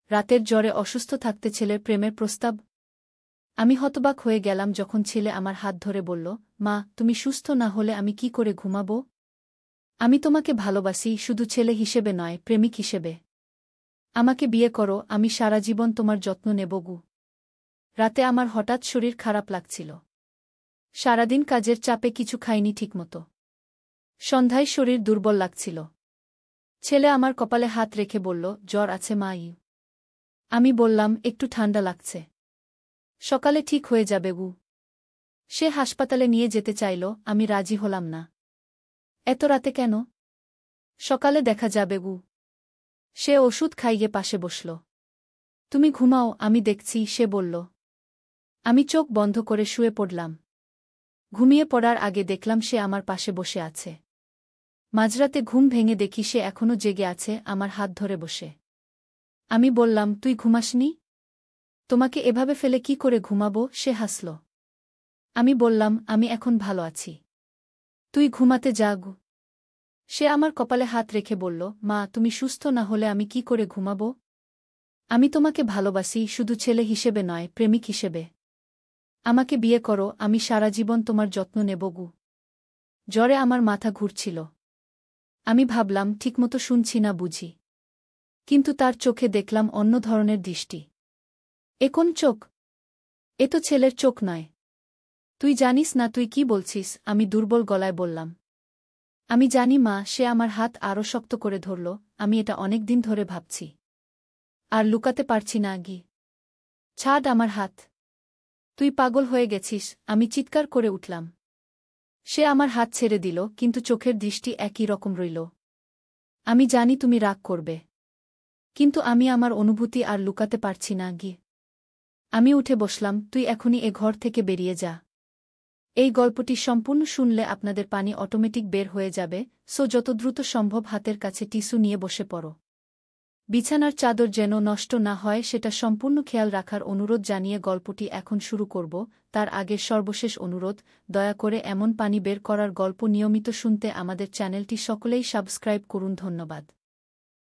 রাতের জ্বরে অসুস্থ থাকতে ছেলের প্রেমের প্রস্তাব। আমি হতবাক হয়ে গেলাম যখন ছেলে আমার হাত ধরে বলল, মা, তুমি সুস্থ না হলে আমি কি করে ঘুমাবো? আমি তোমাকে ভালোবাসি, শুধু ছেলে হিসেবে নয়, প্রেমিক হিসেবে। আমাকে বিয়ে করো, আমি সারা জীবন তোমার যত্ন নেব গু। রাতে আমার হঠাৎ শরীর খারাপ লাগছিল। সারাদিন কাজের চাপে কিছু খাইনি ঠিকমতো। সন্ধ্যায় শরীর দুর্বল লাগছিল। ছেলে আমার কপালে হাত রেখে বলল, জ্বর আছে মা। আমি বললাম, একটু ঠান্ডা লাগছে। সকালে ঠিক হয়ে যাবে গু। সে হাসপাতালে নিয়ে যেতে চাইল, আমি রাজি হলাম না। এত রাতে কেন? সকালে দেখা যাবে গু। সে ওষুধ খাইয়ে পাশে বসল। তুমি ঘুমাও, আমি দেখছি, সে বলল। আমি চোখ বন্ধ করে শুয়ে পড়লাম। ঘুমিয়ে পড়ার আগে দেখলাম সে আমার পাশে বসে আছে। মাঝরাতে ঘুম ভেঙে দেখি সে এখনো জেগে আছে, আমার হাত ধরে বসে। আমি বললাম, তুই ঘুমাসনি? তোমাকে এভাবে ফেলে কি করে ঘুমাবো? সে হাসল। আমি বললাম, আমি এখন ভালো আছি। তুই ঘুমাতে যা গু। সে আমার কপালে হাত রেখে বলল, মা, তুমি সুস্থ না হলে আমি কি করে ঘুমাবো? আমি তোমাকে ভালোবাসি, শুধু ছেলে হিসেবে নয়, প্রেমিক হিসেবে। আমাকে বিয়ে করো, আমি সারা জীবন তোমার যত্ন নেব গু। জ্বরে আমার মাথা ঘুরছিল। আমি ভাবলাম, ঠিকমতো শুনছি না বুঝি। কিন্তু তার চোখে দেখলাম অন্য ধরনের দৃষ্টি। এ কোন চোখ? এ তো ছেলের চোখ নয়। তুই জানিস না তুই কি বলছিস? আমি দুর্বল গলায় বললাম। আমি জানি মা। সে আমার হাত আরও শক্ত করে ধরল। আমি এটা অনেক দিন ধরে ভাবছি। আর লুকাতে পারছি না গি। ছাড় আমার হাত। তুই পাগল হয়ে গেছিস, আমি চিৎকার করে উঠলাম। সে আমার হাত ছেড়ে দিল, কিন্তু চোখের দৃষ্টি একই রকম রইল। আমি জানি তুমি রাগ করবে। কিন্তু আমি আমার অনুভূতি আর লুকাতে পারছি না গি। আমি উঠে বসলাম। তুই এখনই এ ঘর থেকে বেরিয়ে যা। এই গল্পটি সম্পূর্ণ শুনলে আপনাদের পানি অটোমেটিক বের হয়ে যাবে, সো যত দ্রুত সম্ভব হাতের কাছে টিস্যু নিয়ে বসে পড়ো। বিছানার চাদর যেন নষ্ট না হয় সেটা সম্পূর্ণ খেয়াল রাখার অনুরোধ জানিয়ে গল্পটি এখন শুরু করব। তার আগের সর্বশেষ অনুরোধ, দয়া করে এমন পানি বের করার গল্প নিয়মিত শুনতে আমাদের চ্যানেলটি সকলেই সাবস্ক্রাইব করুন। ধন্যবাদ।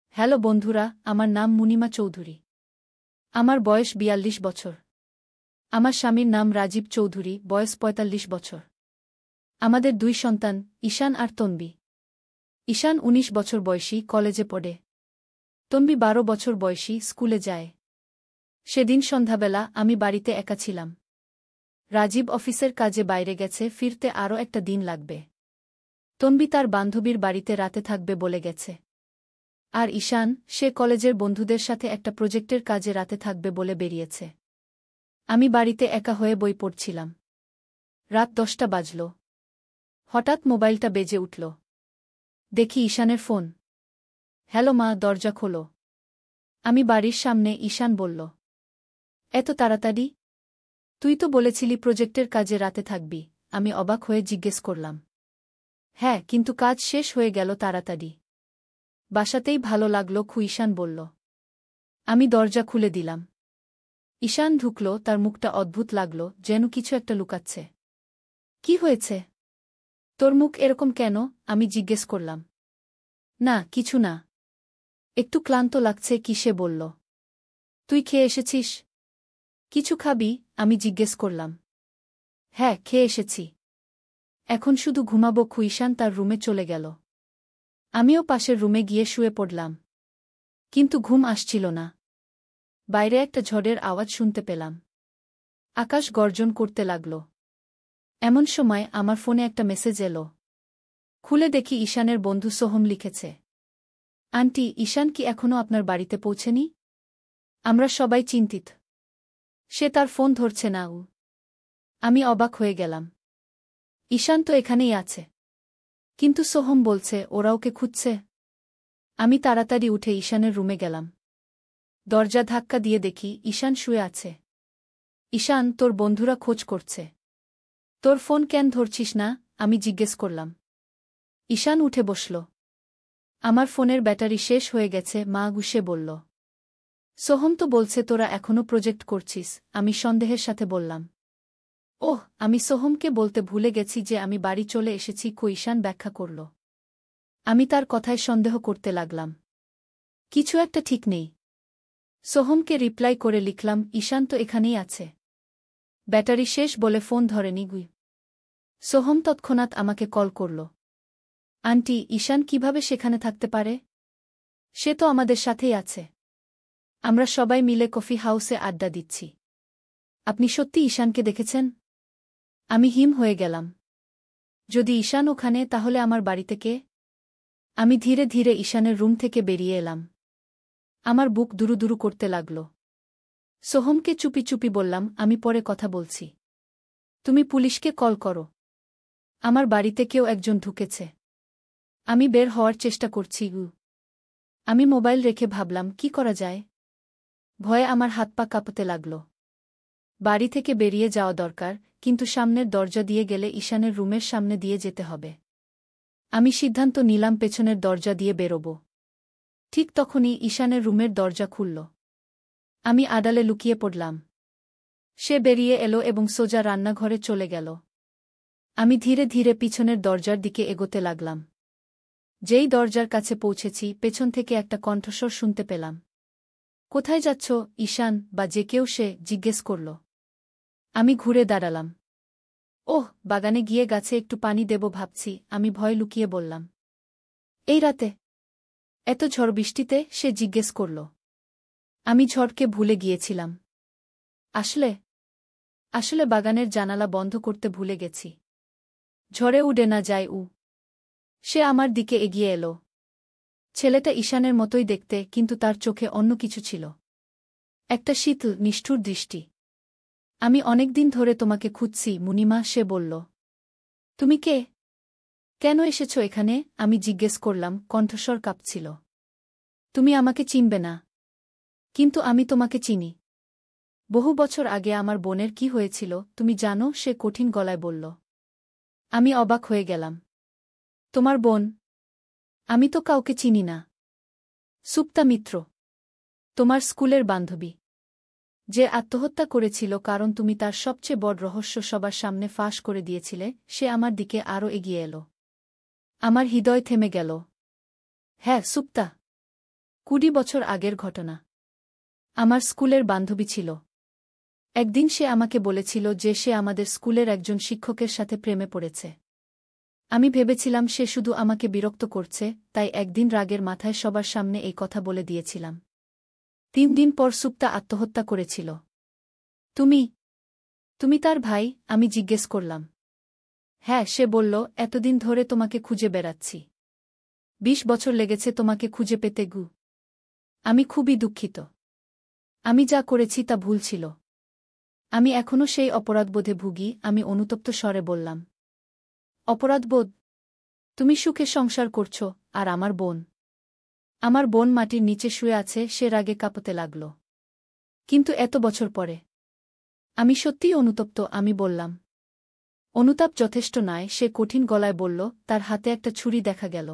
হ্যালো বন্ধুরা, আমার নাম মুনিমা চৌধুরী। আমার বয়স ৪২ বছর। আমার স্বামীর নাম রাজীব চৌধুরী, বয়স ৪৫ বছর। আমাদের ২ সন্তান, ঈশান আর তন্বী। ঈশান ১৯ বছর বয়সী, কলেজে পড়ে। তন্বী ১২ বছর বয়সী, স্কুলে যায়। সেদিন সন্ধ্যাবেলা আমি বাড়িতে একা ছিলাম। রাজীব অফিসের কাজে বাইরে গেছে, ফিরতে আরও একটা দিন লাগবে। তন্বী তার বান্ধবীর বাড়িতে রাতে থাকবে বলে গেছে। আর ঈশান, সে কলেজের বন্ধুদের সাথে একটা প্রজেক্টের কাজে রাতে থাকবে বলে বেরিয়েছে। আমি বাড়িতে একা হয়ে বই পড়ছিলাম। রাত ১০টা বাজল। হঠাৎ মোবাইলটা বেজে উঠল। দেখি ঈশানের ফোন। হ্যালো মা, দরজা খোলো। আমি বাড়ির সামনে। ঈশান বলল, এত তাড়াতাড়ি? তুই তো বলেছিলি প্রজেক্টের কাজে রাতে থাকবি। আমি অবাক হয়ে জিজ্ঞেস করলাম। হ্যাঁ, কিন্তু কাজ শেষ হয়ে গেল তাড়াতাড়ি। বাসাতেই ভালো লাগলো খু, ঈশান বলল। আমি দরজা খুলে দিলাম। ঈশান ঢুকল, তার মুখটা অদ্ভুত লাগল, যেন কিছু একটা লুকাচ্ছে। কি হয়েছে? তোর মুখ এরকম কেন? আমি জিজ্ঞেস করলাম। না, কিছু না। একটু ক্লান্ত লাগছে কি, সে বলল। তুই খেয়ে এসেছিস? কিছু খাবি? আমি জিজ্ঞেস করলাম। হ্যাঁ, খেয়ে এসেছি। এখন শুধু ঘুমাবো খু। ঈশান তার রুমে চলে গেল। আমিও পাশের রুমে গিয়ে শুয়ে পড়লাম। কিন্তু ঘুম আসছিল না। বাইরে একটা ঝড়ের আওয়াজ শুনতে পেলাম। আকাশ গর্জন করতে লাগল। এমন সময় আমার ফোনে একটা মেসেজ এলো। খুলে দেখি ঈশানের বন্ধু সোহম লিখেছে। আন্টি, ঈশান কি এখনও আপনার বাড়িতে পৌঁছেনি? আমরা সবাই চিন্তিত। সে তার ফোন ধরছে না। আমি অবাক হয়ে গেলাম। ঈশান তো এখানেই আছে। কিন্তু সোহম বলছে ওরা ওকে খুঁজছে। আমি তাড়াতাড়ি উঠে ঈশানের রুমে গেলাম। দরজা ধাক্কা দিয়ে দেখি ঈশান শুয়ে আছে। ঈশান, তোর বন্ধুরা খোঁজ করছে। তোর ফোন কেন ধরছিস না? আমি জিজ্ঞেস করলাম। ঈশান উঠে বসল। আমার ফোনের ব্যাটারি শেষ হয়ে গেছে মা, গুসে বলল। সোহম তো বলছে তোরা এখনও প্রজেক্ট করছিস। আমি সন্দেহের সাথে বললাম। ওহ, আমি সোহমকে বলতে ভুলে গেছি যে আমি বাড়ি চলে এসেছি খু, ঈশান ব্যাখ্যা করল। আমি তার কথায় সন্দেহ করতে লাগলাম। কিছু একটা ঠিক নেই। সোহমকে রিপ্লাই করে লিখলাম, ঈশান তো এখানেই আছে। ব্যাটারি শেষ বলে ফোন ধরেনি গুই। সোহম তৎক্ষণাৎ আমাকে কল করল। আন্টি, ঈশান কিভাবে সেখানে থাকতে পারে? সে তো আমাদের সাথেই আছে। আমরা সবাই মিলে কফি হাউসে আড্ডা দিচ্ছি। আপনি সত্যি ঈশানকে দেখেছেন? আমি হিম হয়ে গেলাম। যদি ঈশান ওখানে, তাহলে আমার বাড়িতে কে? আমি ধীরে ধীরে ঈশানের রুম থেকে বেরিয়ে এলাম। আমার বুক দুরুদুরু করতে লাগল। সোহমকে চুপি চুপি বললাম, আমি পরে কথা বলছি। তুমি পুলিশকে কল করো। আমার বাড়িতে কেউ একজন ঢুকেছে। আমি বের হওয়ার চেষ্টা করছি। আমি মোবাইল রেখে ভাবলাম, কি করা যায়। ভয়ে আমার হাত পা কাঁপতে লাগল। বাড়ি থেকে বেরিয়ে যাওয়া দরকার, কিন্তু সামনের দরজা দিয়ে গেলে ঈশানের রুমের সামনে দিয়ে যেতে হবে। আমি সিদ্ধান্ত নিলাম পেছনের দরজা দিয়ে বেরোব। ঠিক তখনই ঈশানের রুমের দরজা খুলল। আমি আড়ালে লুকিয়ে পড়লাম। সে বেরিয়ে এলো এবং সোজা রান্নাঘরে চলে গেল। আমি ধীরে ধীরে পিছনের দরজার দিকে এগোতে লাগলাম। যেই দরজার কাছে পৌঁছেছি, পেছন থেকে একটা কণ্ঠস্বর শুনতে পেলাম। কোথায় যাচ্ছ, ঈশান বা যে কেউ সে জিজ্ঞেস করল। আমি ঘুরে দাঁড়ালাম। ওহ, বাগানে গিয়ে গাছে একটু পানি দেব ভাবছি, আমি ভয় লুকিয়ে বললাম। এই রাতে? এত ঝড় বৃষ্টিতে? সে জিজ্ঞেস করল। আমি ঝড়কে ভুলে গিয়েছিলাম। আসলে আসলে বাগানের জানালা বন্ধ করতে ভুলে গেছি। ঝড়ে উড়ে না যায়। সে আমার দিকে এগিয়ে এলো। ছেলেটা ঈশানের মতোই দেখতে, কিন্তু তার চোখে অন্য কিছু ছিল। একটা শীতল, নিষ্ঠুর দৃষ্টি। আমি অনেকদিন ধরে তোমাকে খুঁজছি মুনিমা, সে বলল। তুমি কে? কেন এসেছ এখানে? আমি জিজ্ঞেস করলাম, কণ্ঠস্বর কাঁপছিল। তুমি আমাকে চিনবে না। কিন্তু আমি তোমাকে চিনি। বহু বছর আগে আমার বোনের কি হয়েছিল তুমি জানো, সে কঠিন গলায় বলল। আমি অবাক হয়ে গেলাম। তোমার বোন? আমি তো কাউকে চিনি না। সুপ্তা মিত্র, তোমার স্কুলের বান্ধবী, যে আত্মহত্যা করেছিল কারণ তুমি তার সবচেয়ে বড় রহস্য সবার সামনে ফাঁস করে দিয়েছিলে। সে আমার দিকে আরও এগিয়ে এলো। আমার হৃদয় থেমে গেল। হ্যাঁ, সুপ্তা। 20 বছর আগের ঘটনা। আমার স্কুলের বান্ধবী ছিল। একদিন সে আমাকে বলেছিল যে সে আমাদের স্কুলের একজন শিক্ষকের সাথে প্রেমে পড়েছে। আমি ভেবেছিলাম সে শুধু আমাকে বিরক্ত করছে, তাই একদিন রাগের মাথায় সবার সামনে এই কথা বলে দিয়েছিলাম। 3 দিন পর সুপ্তা আত্মহত্যা করেছিল। তুমি তুমি তার ভাই? আমি জিজ্ঞেস করলাম। হ্যাঁ, সে বলল, এতদিন ধরে তোমাকে খুঁজে বেড়াচ্ছি। 20 বছর লেগেছে তোমাকে খুঁজে পেতে গু। আমি খুবই দুঃখিত। আমি যা করেছি তা ভুল ছিল। আমি এখনও সেই অপরাধবোধে ভুগি। আমি অনুতপ্ত স্বরে বললাম। অপরাধবোধ? তুমি সুখে সংসার করছ, আর আমার বোন মাটির নিচে শুয়ে আছে। সে রাগে কাঁপতে লাগল। কিন্তু এত বছর পরে? আমি সত্যিই অনুতপ্ত, আমি বললাম। অনুতাপ যথেষ্ট নয়, সে কঠিন গলায় বলল। তার হাতে একটা ছুরি দেখা গেল।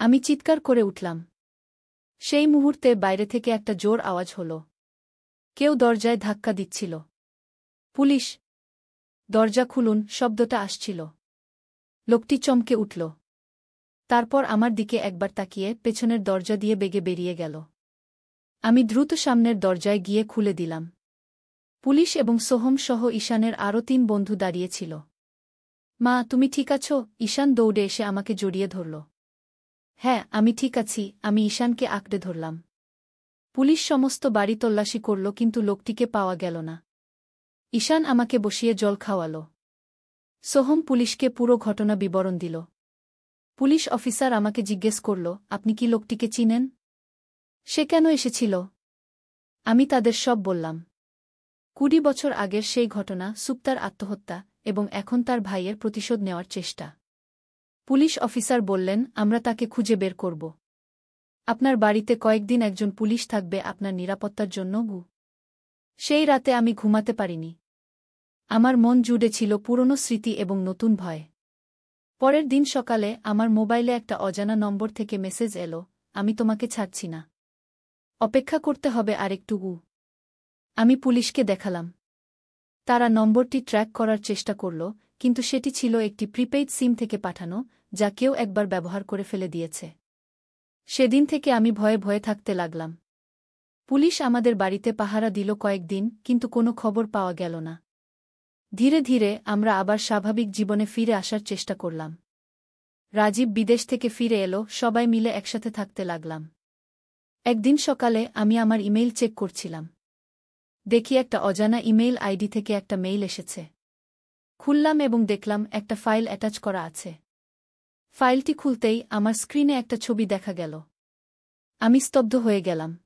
আমি চিৎকার করে উঠলাম। সেই মুহূর্তে বাইরে থেকে একটা জোর আওয়াজ হল। কেউ দরজায় ধাক্কা দিচ্ছিল। পুলিশ! দরজা খুলুন, শব্দটা আসছিল। লোকটি চমকে উঠল। তারপর আমার দিকে একবার তাকিয়ে পেছনের দরজা দিয়ে বেগে বেরিয়ে গেল। আমি দ্রুত সামনের দরজায় গিয়ে খুলে দিলাম। পুলিশ এবং সোহম সহ ঈশানের আরও 3 বন্ধু দাঁড়িয়েছিল। মা, তুমি ঠিক আছো? ঈশান দৌড়ে এসে আমাকে জড়িয়ে ধরল। হ্যাঁ, আমি ঠিক আছি। আমি ঈশানকে আঁকড়ে ধরলাম। পুলিশ সমস্ত বাড়ি তল্লাশি করল, কিন্তু লোকটিকে পাওয়া গেল না। ঈশান আমাকে বসিয়ে জল খাওয়াল। সোহম পুলিশকে পুরো ঘটনা বিবরণ দিল। পুলিশ অফিসার আমাকে জিজ্ঞেস করল, আপনি কি লোকটিকে চিনেন? সে কেন এসেছিল? আমি তাদের সব বললাম। 20 বছর আগের সেই ঘটনা, সুপ্তার আত্মহত্যা, এবং এখন তার ভাইয়ের প্রতিশোধ নেওয়ার চেষ্টা। পুলিশ অফিসার বললেন, আমরা তাকে খুঁজে বের করব। আপনার বাড়িতে কয়েকদিন একজন পুলিশ থাকবে আপনার নিরাপত্তার জন্য। সেই রাতে আমি ঘুমাতে পারিনি। আমার মন জুড়ে ছিল পুরনো স্মৃতি এবং নতুন ভয়। পরের দিন সকালে আমার মোবাইলে একটা অজানা নম্বর থেকে মেসেজ এলো, আমি তোমাকে ছাড়ছি না। অপেক্ষা করতে হবে আরেকটু। আমি পুলিশকে দেখালাম। তারা নম্বরটি ট্র্যাক করার চেষ্টা করল, কিন্তু সেটি ছিল একটি প্রিপেইড সিম থেকে পাঠানো, যা কেউ একবার ব্যবহার করে ফেলে দিয়েছে। সেদিন থেকে আমি ভয়ে ভয়ে থাকতে লাগলাম। পুলিশ আমাদের বাড়িতে পাহারা দিল কয়েকদিন, কিন্তু কোনো খবর পাওয়া গেল না। ধীরে ধীরে আমরা আবার স্বাভাবিক জীবনে ফিরে আসার চেষ্টা করলাম। রাজীব বিদেশ থেকে ফিরে এলো, সবাই মিলে একসাথে থাকতে লাগলাম। একদিন সকালে আমি আমার ইমেইল চেক করছিলাম। দেখি একটা অজানা ইমেইল আইডি থেকে একটা মেইল এসেছে। খুললাম এবং দেখলাম একটা ফাইল অ্যাটাচ করা আছে। ফাইলটি খুলতেই আমার স্ক্রিনে একটা ছবি দেখা গেল। আমি স্তব্ধ হয়ে গেলাম।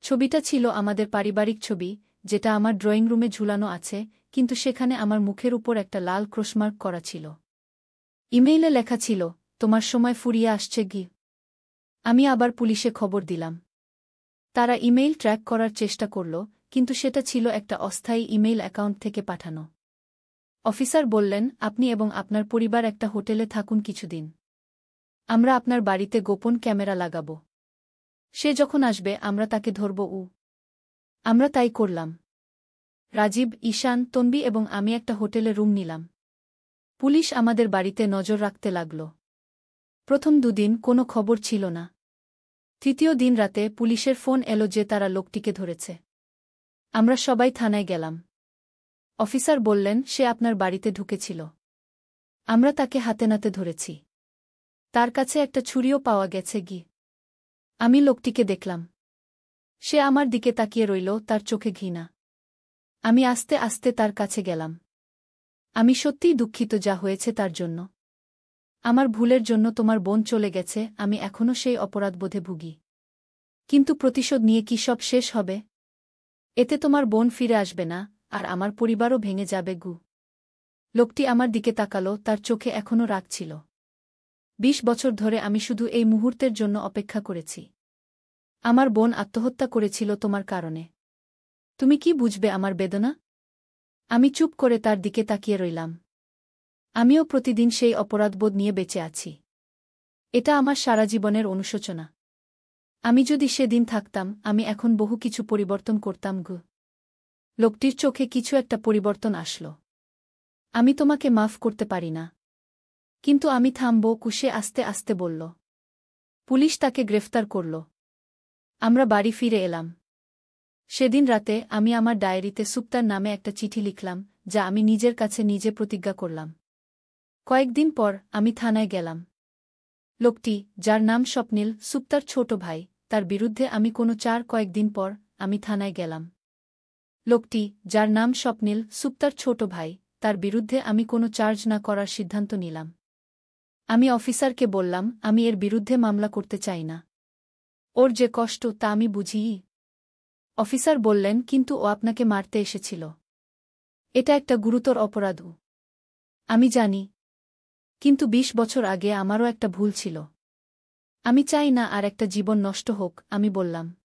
ছবিটা ছিল আমাদের পারিবারিক ছবি, যেটা আমার ড্রয়িং রুমে ঝুলানো আছে, কিন্তু সেখানে আমার মুখের উপর একটা লাল ক্রসমার্ক করা ছিল। ইমেইলে লেখা ছিল, তোমার সময় ফুরিয়ে আসছে গি। আমি আবার পুলিশে খবর দিলাম। তারা ইমেইল ট্র্যাক করার চেষ্টা করল, কিন্তু সেটা ছিল একটা অস্থায়ী ইমেইল অ্যাকাউন্ট থেকে পাঠানো। অফিসার বললেন, আপনি এবং আপনার পরিবার একটা হোটেলে থাকুন কিছুদিন। আমরা আপনার বাড়িতে গোপন ক্যামেরা লাগাব। সে যখন আসবে আমরা তাকে ধরব। আমরা তাই করলাম। রাজীব, ঈশান, তন্বী এবং আমি একটা হোটেলে রুম নিলাম। পুলিশ আমাদের বাড়িতে নজর রাখতে লাগল। প্রথম দুদিন কোনো খবর ছিল না। তৃতীয় দিন রাতে পুলিশের ফোন এলো যে তারা লোকটিকে ধরেছে। আমরা সবাই থানায় গেলাম। অফিসার বললেন, সে আপনার বাড়িতে ঢুকেছিল। আমরা তাকে হাতে নাতে ধরেছি। তার কাছে একটা ছুরিও পাওয়া গেছে গি। আমি লোকটিকে দেখলাম। সে আমার দিকে তাকিয়ে রইল, তার চোখে ঘৃণা। আমি আস্তে আস্তে তার কাছে গেলাম। আমি সত্যিই দুঃখিত যা হয়েছে তার জন্য। আমার ভুলের জন্য তোমার বোন চলে গেছে, আমি এখনও সেই অপরাধবোধে ভুগি। কিন্তু প্রতিশোধ নিয়ে কি সব শেষ হবে? এতে তোমার বোন ফিরে আসবে না, আর আমার পরিবারও ভেঙে যাবে গু। লোকটি আমার দিকে তাকালো, তার চোখে এখনও রাগ ছিল। ২০ বছর ধরে আমি শুধু এই মুহূর্তের জন্য অপেক্ষা করেছি। আমার বোন আত্মহত্যা করেছিল তোমার কারণে। তুমি কি বুঝবে আমার বেদনা? আমি চুপ করে তার দিকে তাকিয়ে রইলাম। আমিও প্রতিদিন সেই অপরাধবোধ নিয়ে বেঁচে আছি। এটা আমার সারা জীবনের অনুশোচনা। আমি যদি সেদিন থাকতাম, আমি এখন বহু কিছু পরিবর্তন করতাম গু। লোকটির চোখে কিছু একটা পরিবর্তন আসল। আমি তোমাকে মাফ করতে পারি না। কিন্তু আমি থামব, কুশে আস্তে আস্তে বলল। পুলিশ তাকে গ্রেফতার করল। আমরা বাড়ি ফিরে এলাম। সেদিন রাতে আমি আমার ডায়েরিতে সুপ্তার নামে একটা চিঠি লিখলাম, যা আমি নিজের কাছে নিজে প্রতিজ্ঞা করলাম। কয়েকদিন পর আমি থানায় গেলাম। লোকটি, যার নাম স্বপ্নিল, সুপ্তার ছোট ভাই, তার বিরুদ্ধে আমি কয়েকদিন পর আমি থানায় গেলাম। লোকটি, যার নাম স্বপ্নিল, সুপ্তার ছোট ভাই, তার বিরুদ্ধে আমি কোনো চার্জ না করার সিদ্ধান্ত নিলাম। আমি অফিসারকে বললাম, আমি এর বিরুদ্ধে মামলা করতে চাই না। ওর যে কষ্ট তা আমি বুঝিই। অফিসার বললেন, কিন্তু ও আপনাকে মারতে এসেছিল। এটা একটা গুরুতর অপরাধ। আমি জানি। কিন্তু ২০ বছর আগে আমারও একটা ভুল ছিল। আমি চাই না আর একটা জীবন নষ্ট হোক, আমি বললাম।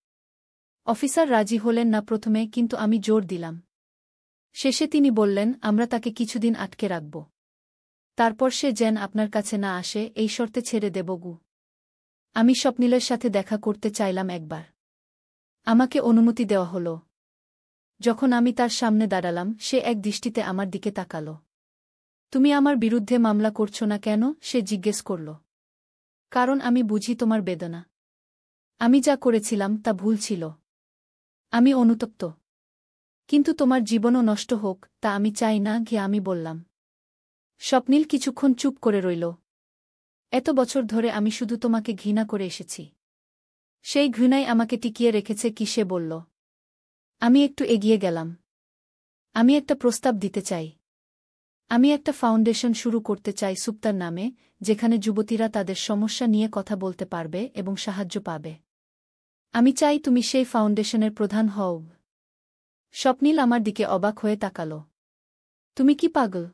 অফিসার রাজি হলেন না প্রথমে, কিন্তু আমি জোর দিলাম। শেষে তিনি বললেন, আমরা তাকে কিছুদিন আটকে রাখব। তারপর সে যেন আপনার কাছে না আসে, এই শর্তে ছেড়ে দেব গু। আমি স্বপ্নিলের সাথে দেখা করতে চাইলাম একবার। আমাকে অনুমতি দেওয়া হল। যখন আমি তার সামনে দাঁড়ালাম, সে এক দৃষ্টিতে আমার দিকে তাকাল। তুমি আমার বিরুদ্ধে মামলা করছো না কেন? সে জিজ্ঞেস করল। কারণ আমি বুঝি তোমার বেদনা। আমি যা করেছিলাম তা ভুল ছিল। আমি অনুতপ্ত। কিন্তু তোমার জীবনও নষ্ট হোক তা আমি চাই না, গিয়ে আমি বললাম। স্বপ্নিল কিছুক্ষণ চুপ করে রইল। এত বছর ধরে আমি শুধু তোমাকে ঘৃণা করে এসেছি। সেই ঘৃণাই আমাকে টিকিয়ে রেখেছে কি, সে বলল। আমি একটু এগিয়ে গেলাম। আমি একটা প্রস্তাব দিতে চাই। আমি একটা ফাউন্ডেশন শুরু করতে চাই সুপ্তার নামে, যেখানে যুবতীরা তাদের সমস্যা নিয়ে কথা বলতে পারবে এবং সাহায্য পাবে। আমি চাই তুমি সেই ফাউন্ডেশনের প্রধান হও। স্বপ্নিল আমার দিকে অবাক হয়ে তাকাল। তুমি কি পাগল?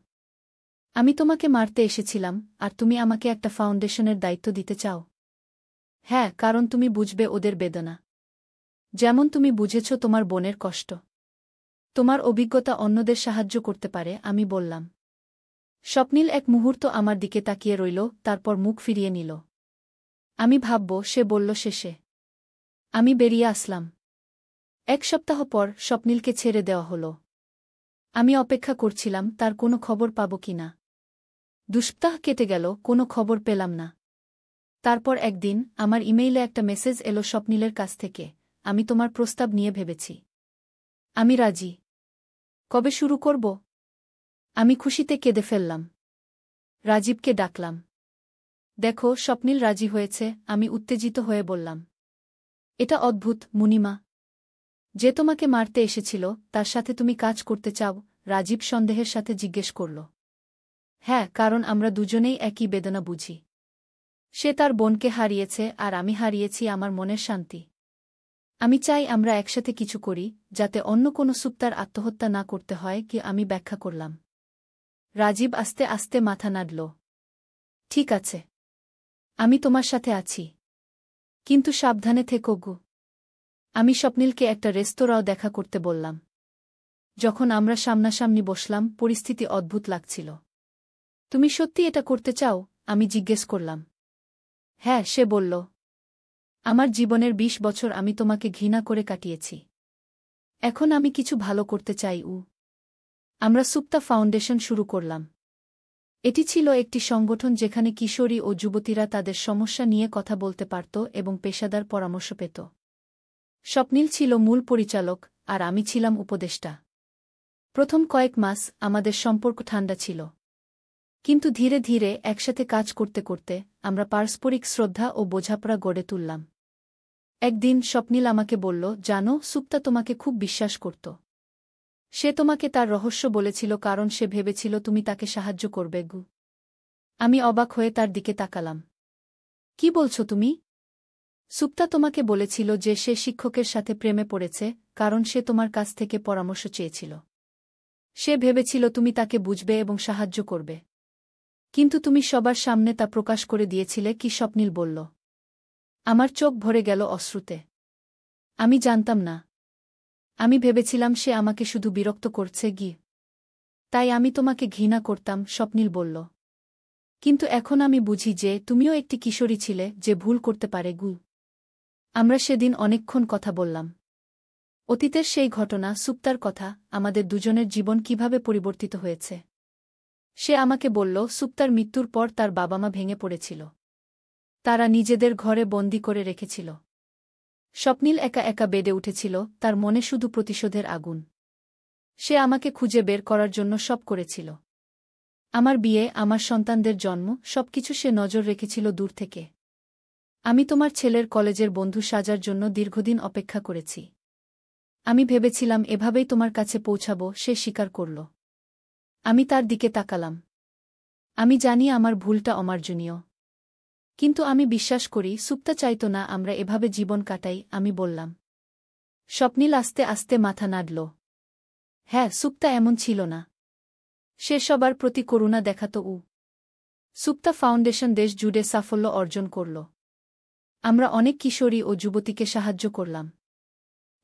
আমি তোমাকে মারতে এসেছিলাম, আর তুমি আমাকে একটা ফাউন্ডেশনের দায়িত্ব দিতে চাও? হ্যাঁ, কারণ তুমি বুঝবে ওদের বেদনা। যেমন তুমি বুঝেছ তোমার বোনের কষ্ট। তোমার অভিজ্ঞতা অন্যদের সাহায্য করতে পারে, আমি বললাম। স্বপ্নিল এক মুহূর্ত আমার দিকে তাকিয়ে রইল, তারপর মুখ ফিরিয়ে নিল। আমি ভাবব, সে বলল শেষে। আমি বেরিয়ে আসলাম। ১ সপ্তাহ পর স্বপ্নিলকে ছেড়ে দেওয়া হল। আমি অপেক্ষা করছিলাম তার কোনো খবর পাব কিনা। ২ সপ্তাহ কেটে গেল, কোনো খবর পেলাম না। তারপর একদিন আমার ইমেইলে একটা মেসেজ এলো স্বপ্নিলের কাছ থেকে, আমি তোমার প্রস্তাব নিয়ে ভেবেছি। আমি রাজি। কবে শুরু করব? আমি খুশিতে কেঁদে ফেললাম। রাজীবকে ডাকলাম। দেখো, স্বপ্নিল রাজি হয়েছে। আমি উত্তেজিত হয়ে বললাম। এটা অদ্ভুত, মুনিমা। যে তোমাকে মারতে এসেছিল, তার সাথে তুমি কাজ করতে চাও? রাজীব সন্দেহের সাথে জিজ্ঞেস করল। হ্যাঁ, কারণ আমরা দুজনেই একই বেদনা বুঝি। সে তার বোনকে হারিয়েছে, আর আমি হারিয়েছি আমার মনের শান্তি। আমি চাই আমরা একসাথে কিছু করি, যাতে অন্য কোনো সুপ্তার আত্মহত্যা না করতে হয়। কি আমি ব্যাখ্যা করলাম। রাজীব আস্তে আস্তে মাথা নাড়ল। ঠিক আছে, আমি তোমার সাথে আছি। কিন্তু সাবধানে থেকো গু। আমি স্বপ্নিলকে একটা রেস্তোরাঁও দেখা করতে বললাম। যখন আমরা সামনাসামনি বসলাম, পরিস্থিতি অদ্ভুত লাগছিল। তুমি সত্যি এটা করতে চাও? আমি জিজ্ঞেস করলাম। হ্যাঁ, সে বলল। আমার জীবনের ২০ বছর আমি তোমাকে ঘৃণা করে কাটিয়েছি। এখন আমি কিছু ভালো করতে চাই। আমরা সুপ্তা ফাউন্ডেশন শুরু করলাম। এটি ছিল একটি সংগঠন যেখানে কিশোরী ও যুবতীরা তাদের সমস্যা নিয়ে কথা বলতে পারত এবং পেশাদার পরামর্শ পেত। স্বপ্নিল ছিল মূল পরিচালক, আর আমি ছিলাম উপদেষ্টা। প্রথম কয়েক মাস আমাদের সম্পর্ক ঠান্ডা ছিল। কিন্তু ধীরে ধীরে একসাথে কাজ করতে করতে আমরা পারস্পরিক শ্রদ্ধা ও বোঝাপড়া গড়ে তুললাম। একদিন স্বপ্নিল আমাকে বলল, জানো, সুপ্তা তোমাকে খুব বিশ্বাস করত। সে তোমাকে তার রহস্য বলেছিল কারণ সে ভেবেছিল তুমি তাকে সাহায্য করবে গু। আমি অবাক হয়ে তার দিকে তাকালাম। কি বলছো তুমি? সুপ্তা তোমাকে বলেছিল যে সে শিক্ষকের সাথে প্রেমে পড়েছে, কারণ সে তোমার কাছ থেকে পরামর্শ চেয়েছিল। সে ভেবেছিল তুমি তাকে বুঝবে এবং সাহায্য করবে। কিন্তু তুমি সবার সামনে তা প্রকাশ করে দিয়েছিলে। কি? স্বপ্নিল বলল। আমার চোখ ভরে গেল অশ্রুতে। আমি জানতাম না। আমি ভেবেছিলাম সে আমাকে শুধু বিরক্ত করছে গি। তাই আমি তোমাকে ঘৃণা করতাম, স্বপ্নিল বলল। কিন্তু এখন আমি বুঝি যে তুমিও একটি কিশোরী ছিলে যে ভুল করতে পারে গু। আমরা সেদিন অনেকক্ষণ কথা বললাম। অতীতের সেই ঘটনা, সুপ্তার কথা, আমাদের দুজনের জীবন কিভাবে পরিবর্তিত হয়েছে। সে আমাকে বলল, সুপ্তার মৃত্যুর পর তার বাবা-মা ভেঙে পড়েছিল। তারা নিজেদের ঘরে বন্দি করে রেখেছিল। স্বপ্নিল একা একা বেডে উঠেছিল, তার মনে শুধু প্রতিশোধের আগুন। সে আমাকে খুঁজে বের করার জন্য সব করেছিল। আমার বিয়ে, আমার সন্তানদের জন্ম, সবকিছু সে নজর রেখেছিল দূর থেকে। আমি তোমার ছেলের কলেজের বন্ধু সাজার জন্য দীর্ঘদিন অপেক্ষা করেছি। আমি ভেবেছিলাম এভাবেই তোমার কাছে পৌঁছাব। সে স্বীকার করল। আমি তার দিকে তাকালাম। আমি জানি আমার ভুলটা অমার্জনীয়। কিন্তু আমি বিশ্বাস করি সুপ্তা চাইত না আমরা এভাবে জীবন কাটাই। আমি বললাম। স্বপ্নিল আস্তে আস্তে মাথা নাড়ল। হ্যাঁ, সুপ্তা এমন ছিল না। সে সবার প্রতি করুণা দেখাত। সুপ্তা ফাউন্ডেশন দেশ জুড়ে সাফল্য অর্জন করল। আমরা অনেক কিশোরী ও যুবতীকে সাহায্য করলাম।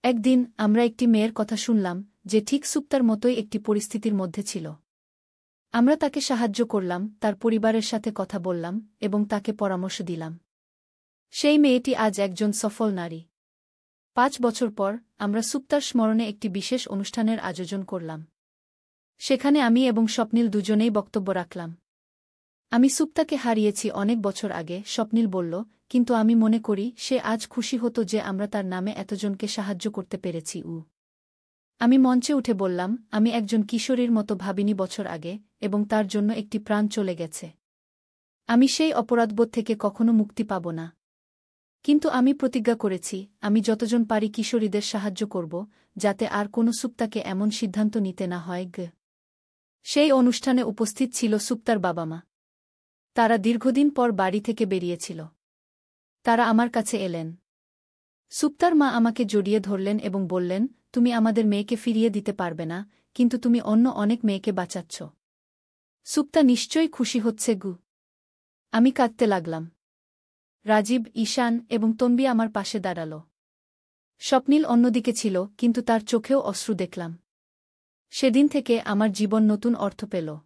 একদিন আমরা একটি মেয়ের কথা শুনলাম যে ঠিক সুপ্তার মতোই একটি পরিস্থিতির মধ্যে ছিল। আমরা তাকে সাহায্য করলাম, তার পরিবারের সাথে কথা বললাম এবং তাকে পরামর্শ দিলাম। সেই মেয়েটি আজ একজন সফল নারী। ৫ বছর পর আমরা সুপ্তার স্মরণে একটি বিশেষ অনুষ্ঠানের আয়োজন করলাম। সেখানে আমি এবং স্বপ্নিল দুজনেই বক্তব্য রাখলাম। আমি সুপ্তাকে হারিয়েছি অনেক বছর আগে, স্বপ্নিল বলল, কিন্তু আমি মনে করি সে আজ খুশি হতো যে আমরা তার নামে এতজনকে সাহায্য করতে পেরেছি। আমি মঞ্চে উঠে বললাম, আমি একজন কিশোরীর মতো ভাবিনি বছর আগে, এবং তার জন্য একটি প্রাণ চলে গেছে। আমি সেই অপরাধবোধ থেকে কখনো মুক্তি পাব না। কিন্তু আমি প্রতিজ্ঞা করেছি, আমি যতজন পারি কিশোরীদের সাহায্য করব, যাতে আর কোনো সুপ্তাকে এমন সিদ্ধান্ত নিতে না হয়। সেই অনুষ্ঠানে উপস্থিত ছিল সুপ্তার বাবা-মা। তারা দীর্ঘদিন পর বাড়ি থেকে বেরিয়েছিল। তারা আমার কাছে এলেন। সুপ্তার মা আমাকে জড়িয়ে ধরলেন এবং বললেন, তুমি আমাদের মেয়েকে ফিরিয়ে দিতে পারবে না, কিন্তু তুমি অন্য অনেক মেয়েকে বাঁচাচ্ছ। সুপ্তা নিশ্চয়ই খুশি হচ্ছে গু। আমি কাঁদতে লাগলাম। রাজীব, ঈশান এবং তন্বী আমার পাশে দাঁড়াল। স্বপ্নিল অন্যদিকে ছিল, কিন্তু তার চোখেও অশ্রু দেখলাম। সেদিন থেকে আমার জীবন নতুন অর্থ পেল।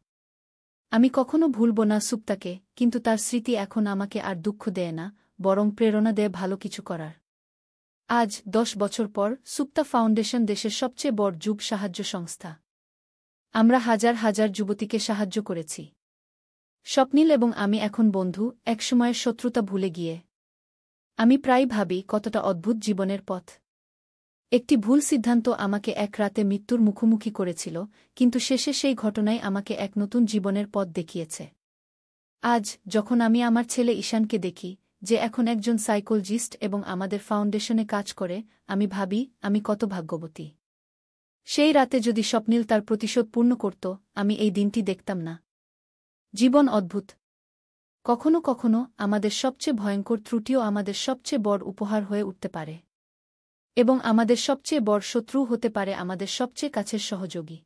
আমি কখনো ভুলব না সুপ্তাকে, কিন্তু তার স্মৃতি এখন আমাকে আর দুঃখ দেয় না, বরং প্রেরণা দেয় ভালো কিছু করার। আজ ১০ বছর পর সুপ্তা ফাউন্ডেশন দেশের সবচেয়ে বড় যুব সাহায্য সংস্থা। আমরা হাজার হাজার যুবতীকে সাহায্য করেছি। স্বপ্নিল এবং আমি এখন বন্ধু, একসময়ের শত্রুতা ভুলে গিয়ে। আমি প্রায় ভাবি কতটা অদ্ভুত জীবনের পথ। একটি ভুল সিদ্ধান্ত আমাকে এক রাতে মৃত্যুর মুখোমুখি করেছিল, কিন্তু শেষে সেই ঘটনাই আমাকে এক নতুন জীবনের পথ দেখিয়েছে। আজ যখন আমি আমার ছেলে ঈশানকে দেখি, যে এখন একজন সাইকোলজিস্ট এবং আমাদের ফাউন্ডেশনে কাজ করে, আমি ভাবি আমি কত ভাগ্যবতী। সেই রাতে যদি স্বপ্নিল তার প্রতিশোধ পূর্ণ করত, আমি এই দিনটি দেখতাম না। জীবন অদ্ভুত। কখনো কখনো আমাদের সবচেয়ে ভয়ঙ্কর ত্রুটিও আমাদের সবচেয়ে বড় উপহার হয়ে উঠতে পারে। এবং আমাদের সবচেয়ে বড় শত্রু হতে পারে আমাদের সবচেয়ে কাছের সহযোগী।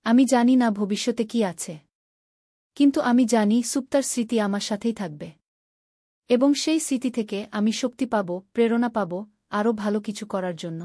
আমি জানি না ভবিষ্যতে কি আছে, কিন্তু আমি জানি সুপ্তার স্মৃতি আমার সাথেই থাকবে। এবং সেই স্মৃতি থেকে আমি শক্তি পাব, প্রেরণা পাব, আরও ভালো কিছু করার জন্য।